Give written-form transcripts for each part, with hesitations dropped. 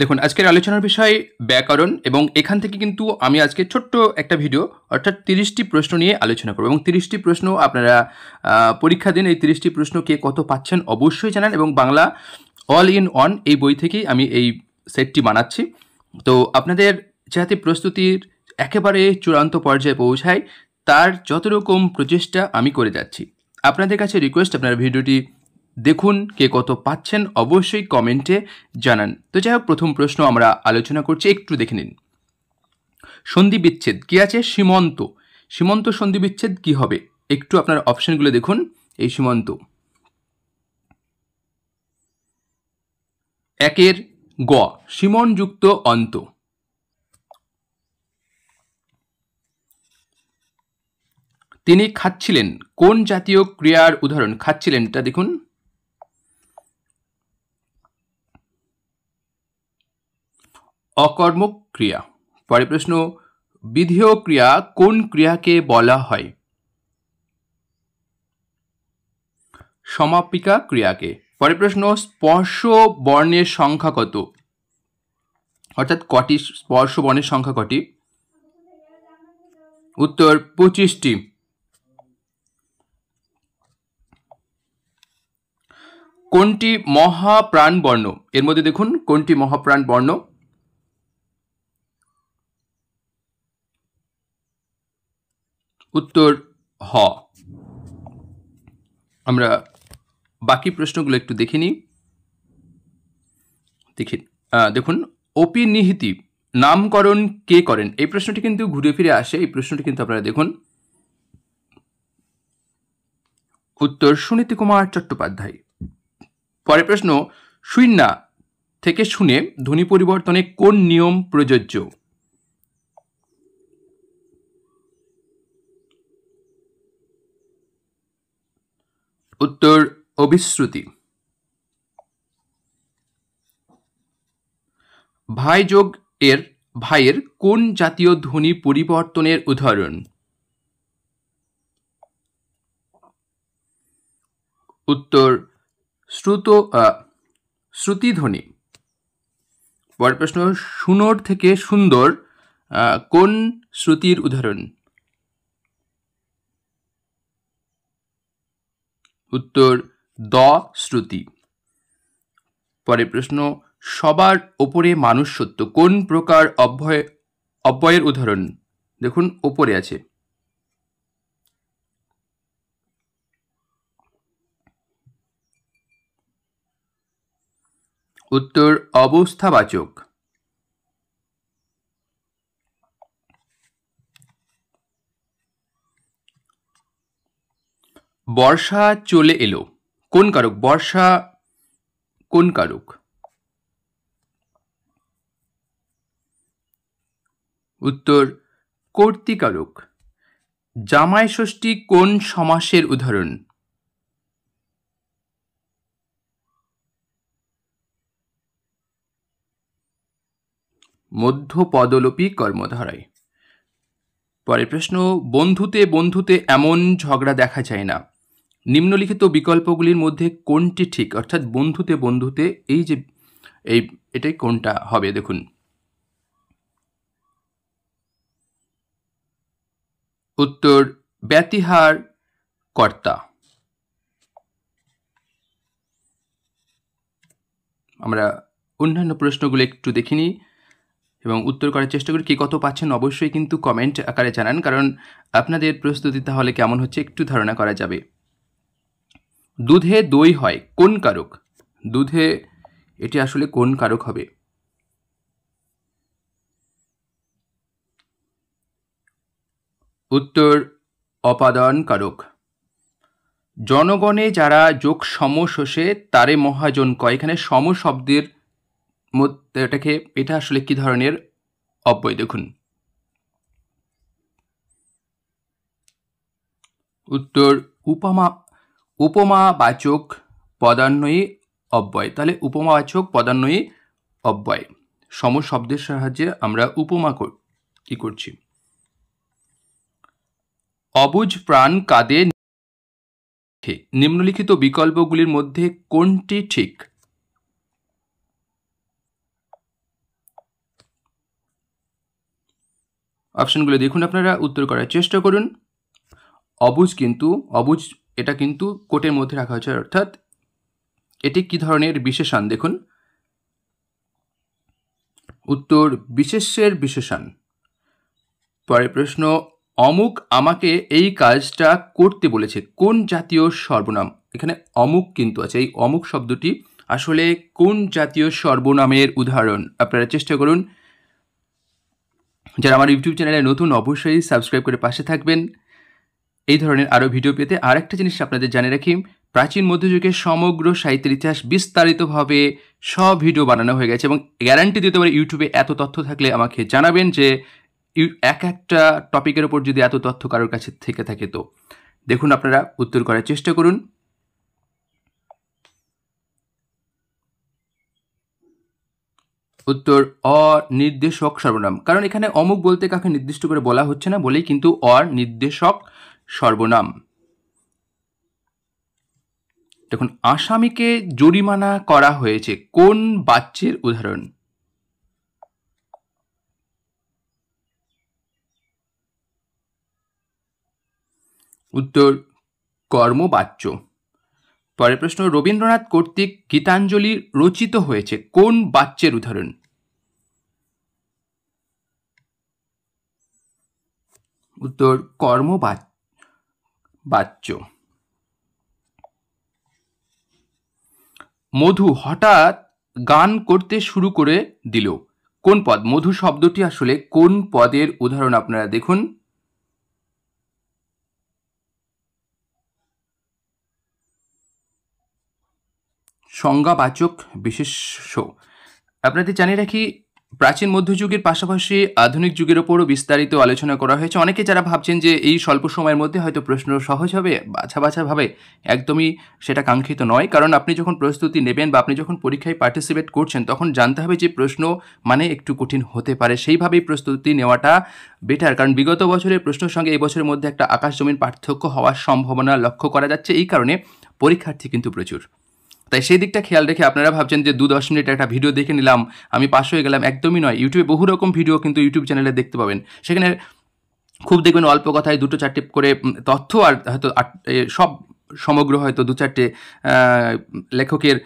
দেখুন আজকের আলোচনার বিষয় ব্যাকরণ এবং এখান থেকে কিন্তু আমি আজকে ছোট্ট একটা ভিডিও অর্থাৎ 30টি প্রশ্ন নিয়ে আলোচনা করব এবং 30টি প্রশ্ন আপনারা পরীক্ষা দিন। এই 30টি প্রশ্ন কে কত পাচ্ছেন অবশ্যই জানান এবং বাংলা অল ইন ওয়ান এই বই থেকেই আমি এই সেটটি বানাচ্ছি। তো আপনাদের যাতে প্রস্তুতির একেবারে চূড়ান্ত পর্যায়ে পৌঁছায় তার যত রকম প্রচেষ্টা আমি করে যাচ্ছি। আপনাদের কাছে রিকোয়েস্ট, আপনারা ভিডিওটি দেখুন, কে কত পাচ্ছেন অবশ্যই কমেন্টে জানান। তো যাই হোক, প্রথম প্রশ্ন আমরা আলোচনা করছি, একটু দেখে নিন। সন্ধি বিচ্ছেদ কি আছে? সীমন্ত। সীমন্ত সন্ধি বিচ্ছেদ কি হবে? একটু আপনার অপশনগুলো দেখুন। এই সীমন্ত, একের গ সীমনযুক্ত অন্ত। তিনি খাচ্ছিলেন কোন জাতীয় ক্রিয়ার উদাহরণ? খাচ্ছিলেন, এটা দেখুন। অকর্মক ক্রিয়া। পরের প্রশ্ন, বিধেয় ক্রিয়া কোন ক্রিয়াকে বলা হয়? সমাপিকা ক্রিয়াকে। পরের প্রশ্ন, স্পর্শ বর্ণের সংখ্যা কত? অর্থাৎ কটি স্পর্শ বর্ণের সংখ্যা কটি? উত্তর 25টি। কোনটি মহাপ্রাণ বর্ণ? এর মধ্যে দেখুন কোনটি মহাপ্রাণ বর্ণ? উত্তর হ। আমরা বাকি প্রশ্নগুলো একটু দেখে নিই। দেখুন, অপিনিহিতি নামকরণ কে করেন? এই প্রশ্নটি কিন্তু ঘুরে ফিরে আসে, এই প্রশ্নটি কিন্তু আপনারা দেখুন। উত্তর সুনীতি কুমার চট্টোপাধ্যায়। পরের প্রশ্ন, শূন্যা থেকে শুনে ধ্বনি পরিবর্তনে কোন নিয়ম প্রযোজ্য? উত্তর অভিশ্রুতি। ভাইযোগ এর ভাইয়ের কোন জাতীয় ধ্বনি পরিবর্তনের উদাহরণ? উত্তর শ্রুতিধ্বনি। পরের প্রশ্ন, সুনর থেকে সুন্দর কোন শ্রুতির উদাহরণ? উত্তর দ শ্রুতি। পরের প্রশ্ন, সবার ওপরে মানুষ সত্য কোন প্রকার অব্যয়ের উদাহরণ? দেখুন ওপরে আছে। উত্তর অবস্থাবাচক। বর্ষা চলে এলো কোন কারক? বর্ষা কোন কারক? উত্তর কর্তৃকারক। জামাই ষষ্ঠী কোন সমাসের উদাহরণ? মধ্যপদলোপী কর্মধারায়। পরের প্রশ্ন, বন্ধুতে বন্ধুতে এমন ঝগড়া দেখা যায় না, নিম্নলিখিত বিকল্পগুলির মধ্যে কোনটি ঠিক? অর্থাৎ বন্ধুতে বন্ধুতে এটাই কোনটা হবে? দেখুন, উত্তর ব্যতিহার কর্তা। আমরা অন্যান্য প্রশ্নগুলো একটু দেখিনি এবং উত্তর করার চেষ্টা করি। কে কত পাচ্ছেন অবশ্যই কিন্তু কমেন্ট আকারে জানান, কারণ আপনাদের প্রস্তুতি তাহলে কেমন হচ্ছে একটু ধারণা করা যাবে। দুধে দই হয় কোন কারক? দুধে এটি আসলে কোন কারক হবে? উত্তর অপাদান কারক। জনগণে যারা যোগ সম শোষে তারে মহাজন কয়, এখানে সম শব্দের মধ্যে এটা আসলে কি ধরনের অব্যয়? দেখুন, উত্তর উপমাবাচক পদান্বয়ী অব্যয়। তাহলে উপমাবাচক পদান্বয়ী অব্যয় সম শব্দের সাহায্যে আমরা উপমা কি করছি। অবুঝ প্রাণ কাঁদে, নিম্নলিখিত বিকল্পগুলির মধ্যে কোনটি ঠিক? অপশনগুলো দেখুন, আপনারা উত্তর করার চেষ্টা করুন। অবুজ এটা কিন্তু কোটের মধ্যে রাখা হয়েছে, অর্থাৎ এটি কি ধরনের বিশেষণ দেখুন। উত্তর বিশেষ্যের বিশেষণ। পরের প্রশ্ন, অমুক আমাকে এই কাজটা করতে বলেছে, কোন জাতীয় সর্বনাম? এখানে অমুক কিন্তু আছে, এই অমুক শব্দটি আসলে কোন জাতীয় সর্বনামের উদাহরণ? আপনারা চেষ্টা করুন। যারা আমার ইউটিউব চ্যানেলে নতুন অবশ্যই সাবস্ক্রাইব করে পাশে থাকবেন এই ধরনের আরও ভিডিও পেতে। আর একটা জিনিস আপনাদের জানিয়ে রাখি, প্রাচীন মধ্যযুগের সমগ্র সাহিত্যের ইতিহাস বিস্তারিতভাবে সব ভিডিও বানানো হয়ে গেছে এবং গ্যারান্টি দিতে পারে ইউটিউবে এত তথ্য থাকলে আমাকে জানাবেন যে এক একটা টপিকের ওপর যদি এত তথ্য কারোর কাছে থেকে থাকে। তো দেখুন, আপনারা উত্তর করার চেষ্টা করুন। উত্তর অনির্দেশক সর্বনাম, কারণ এখানে অমুক বলতে কাকে নির্দিষ্ট করে বলা হচ্ছে না বলেই কিন্তু অনির্দেশক সর্বনাম। দেখুন, আসামিকে জরিমানা করা হয়েছে, কোন বাচ্যের উদাহরণ? উত্তর কর্মবাচ্য। পরের প্রশ্ন, রবীন্দ্রনাথ কর্তৃক গীতাঞ্জলি রচিত হয়েছে, কোন বাচ্যের উদাহরণ? উত্তর কর্মবাচ্য। মধু হঠাৎ গান করতে শুরু করে দিল, কোন পদ? মধু শব্দটি আসলে কোন পদের উদাহরণ? আপনারা দেখুন। সংজ্ঞাবাচক বিশেষ্য। আপনাদের জানিয়ে রাখি, প্রাচীন মধ্যযুগের পাশাপাশি আধুনিক যুগের ওপরও বিস্তারিত আলোচনা করা হয়েছে। অনেকে যারা ভাবছেন যে এই স্বল্প সময়ের মধ্যে হয়তো প্রশ্ন সহজ হবে, বাছাভাবে, একদমই সেটা কাঙ্ক্ষিত নয়। কারণ আপনি যখন প্রস্তুতি নেবেন বা আপনি যখন পরীক্ষায় পার্টিসিপেট করছেন, তখন জানতে হবে যে প্রশ্ন মানে একটু কঠিন হতে পারে, সেইভাবেই প্রস্তুতি নেওয়াটা বেটার। কারণ বিগত বছরের প্রশ্নের সঙ্গে এই বছরের মধ্যে একটা আকাশ জমিন পার্থক্য হওয়ার সম্ভাবনা লক্ষ্য করা যাচ্ছে। এই কারণে পরীক্ষার্থী কিন্তু প্রচুর, তাই সেই দিকটা খেয়াল রেখে আপনারা ভাবছেন যে 2-10 মিনিট একটা ভিডিও দেখে নিলাম, আমি পাস হয়ে গেলাম, একদমই নয়। ইউটিউবে বহু রকম ভিডিও কিন্তু ইউটিউব চ্যানেলে দেখতে পাবেন, সেখানে খুব দেখবেন অল্প কথায় 2-4টে করে তথ্য, আর হয়তো সব সমগ্র হয়তো 2-4টে লেখকের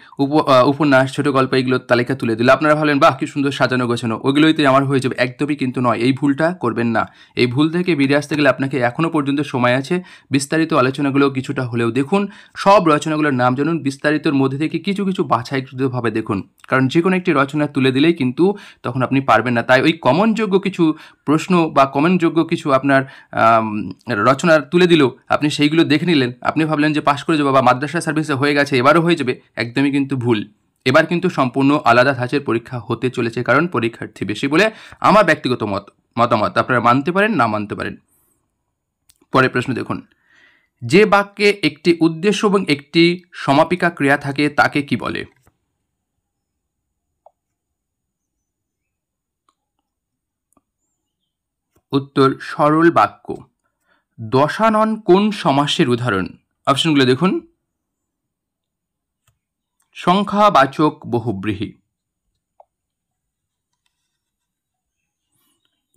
উপন্যাস, ছোট গল্প, এগুলোর তালিকা তুলে দিল। আপনারা ভাবলেন বাহ কি সুন্দর সাজানো গোছানো, ওগুলোইতে আমার হয়ে যাবে, একদমই কিন্তু নয়। এই ভুলটা করবেন না। এই ভুল থেকে বেরিয়ে আসতে গেলে আপনাকে এখনও পর্যন্ত সময় আছে। বিস্তারিত আলোচনাগুলো কিছুটা হলেও দেখুন, সব রচনাগুলোর নাম জানুন, বিস্তারিতর মধ্যে থেকে কিছু কিছু বাছাইকৃতভাবে দেখুন, কারণ যে কোনো একটি রচনা তুলে দিলেই কিন্তু তখন আপনি পারবেন না। তাই ওই কমনযোগ্য কিছু প্রশ্ন বা কমনযোগ্য কিছু আপনার রচনা তুলে দিল, আপনি সেইগুলো দেখে নিলেন, আপনি ভাবলেন যে পাশ করে যাবো বা মাদ্রাসা সার্ভিসে হয়ে গেছে, এবারও হয়ে যাবে, একদমই কিন্তু ভুল। এবার কিন্তু সম্পূর্ণ আলাদা ধাঁচের পরীক্ষা হতে চলেছে, কারণ পরীক্ষার্থী বেশি বলে আমার ব্যক্তিগত মতামত। আপনারা মানতে পারেন, না মানতে পারেন। পরের প্রশ্ন দেখুন, যে বাক্যে একটি উদ্দেশ্য এবং একটি সমাপিকা ক্রিয়া থাকে তাকে কি বলে? উত্তর সরল বাক্য। দশানন কোন সমাসের উদাহরণ? অপশনগুলো দেখুন। সংখ্যাবাচক বহুব্রীহি।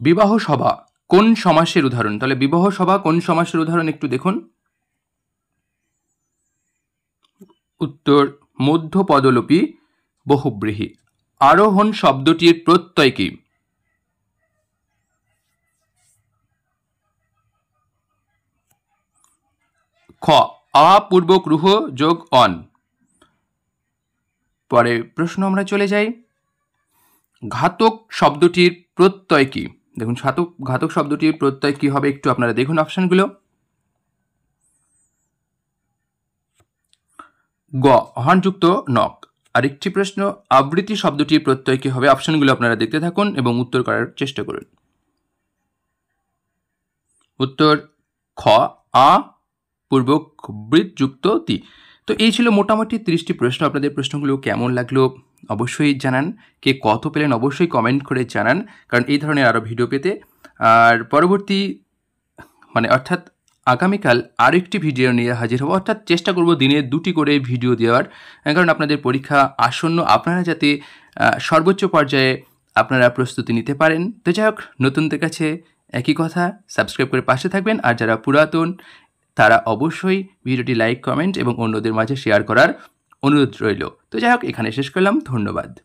বিবাহ সভা কোন সমাসের উদাহরণ? তাহলে বিবাহ সভা কোন সমাসের উদাহরণ একটু দেখুন। উত্তর মধ্যপদলোপী বহুব্রীহি। আরোহণ শব্দটির প্রত্যয় কি? খ আপূর্বক রুহ যোগ অন। পরে প্রশ্ন আমরা চলে যাই, ঘাতক শব্দটির প্রত্যয় কি? দেখুন, ঘাতক শব্দটির প্রত্যয় কি হবে একটু আপনারা দেখুন অপশনগুলো। গ হর্নযুক্ত নক। আরেকটি প্রশ্ন, আবৃত্তি শব্দটির প্রত্যয় কি হবে? অপশনগুলো আপনারা দেখতে থাকুন এবং উত্তর করার চেষ্টা করুন। উত্তর খ আ পূর্বক বৃত্তযুক্ত তি। তো এই ছিল মোটামুটি 30টি প্রশ্ন। আপনাদের প্রশ্নগুলো কেমন লাগলো অবশ্যই জানান, কে কত পেলেন অবশ্যই কমেন্ট করে জানান, কারণ এই ধরনের আরও ভিডিও পেতে। আর পরবর্তী অর্থাৎ আগামীকাল আরেকটি ভিডিও নিয়ে হাজির হব, অর্থাৎ চেষ্টা করব দিনে 2টি করে ভিডিও দেওয়ার, কারণ আপনাদের পরীক্ষা আসন্ন, আপনারা যাতে সর্বোচ্চ পর্যায়ে আপনারা প্রস্তুতি নিতে পারেন। তো যাই হোক, নতুনদের কাছে একই কথা, সাবস্ক্রাইব করে পাশে থাকবেন। আর যারা পুরাতন তারা অবশ্যই ভিডিওটি লাইক, কমেন্ট এবং অন্যদের মাঝে শেয়ার করার অনুরোধ রইল। তো যাই হোক, এখানে শেষ করলাম। ধন্যবাদ।